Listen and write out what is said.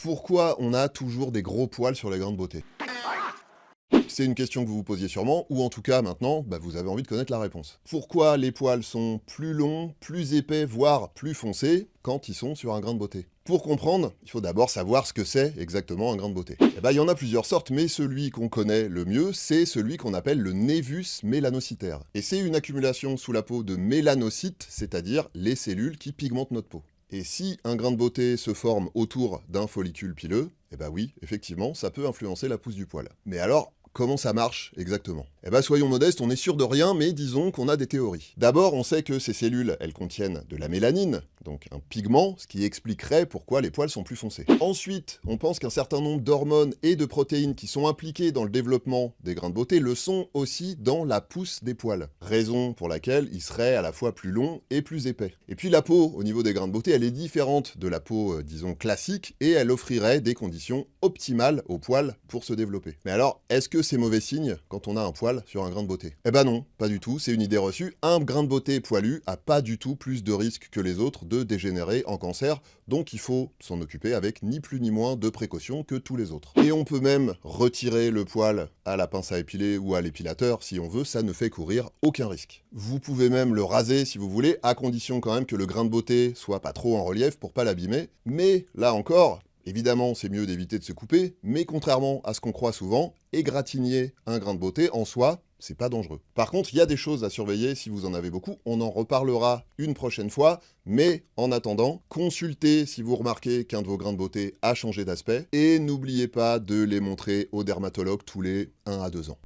Pourquoi on a toujours des gros poils sur les grains de beauté? C'est une question que vous vous posiez sûrement, ou en tout cas maintenant, vous avez envie de connaître la réponse. Pourquoi les poils sont plus longs, plus épais, voire plus foncés quand ils sont sur un grain de beauté? Pour comprendre, il faut d'abord savoir ce que c'est exactement un grain de beauté. Il y en a plusieurs sortes, mais celui qu'on connaît le mieux, c'est celui qu'on appelle le névus mélanocytaire. Et c'est une accumulation sous la peau de mélanocytes, c'est-à-dire les cellules qui pigmentent notre peau. Et si un grain de beauté se forme autour d'un follicule pileux, oui, effectivement, ça peut influencer la pousse du poil. Mais alors, comment ça marche exactement? Soyons modestes, on est sûr de rien, mais disons qu'on a des théories. D'abord, on sait que ces cellules, elles contiennent de la mélanine, donc un pigment, ce qui expliquerait pourquoi les poils sont plus foncés. Ensuite, on pense qu'un certain nombre d'hormones et de protéines qui sont impliquées dans le développement des grains de beauté le sont aussi dans la pousse des poils. Raison pour laquelle ils seraient à la fois plus longs et plus épais. Et puis la peau, au niveau des grains de beauté, elle est différente de la peau, disons, classique, et elle offrirait des conditions optimales aux poils pour se développer. Mais alors, est-ce que c'est mauvais signe quand on a un poil sur un grain de beauté? Non, pas du tout, c'est une idée reçue. Un grain de beauté poilu a pas du tout plus de risques que les autres de dégénérer en cancer, donc il faut s'en occuper avec ni plus ni moins de précautions que tous les autres. Et on peut même retirer le poil à la pince à épiler ou à l'épilateur si on veut, ça ne fait courir aucun risque. Vous pouvez même le raser si vous voulez, à condition quand même que le grain de beauté soit pas trop en relief pour pas l'abîmer, mais là encore, évidemment, c'est mieux d'éviter de se couper, mais contrairement à ce qu'on croit souvent, égratigner un grain de beauté en soi, c'est pas dangereux. Par contre, il y a des choses à surveiller si vous en avez beaucoup, on en reparlera une prochaine fois, mais en attendant, consultez si vous remarquez qu'un de vos grains de beauté a changé d'aspect, et n'oubliez pas de les montrer au dermatologue tous les 1 à 2 ans.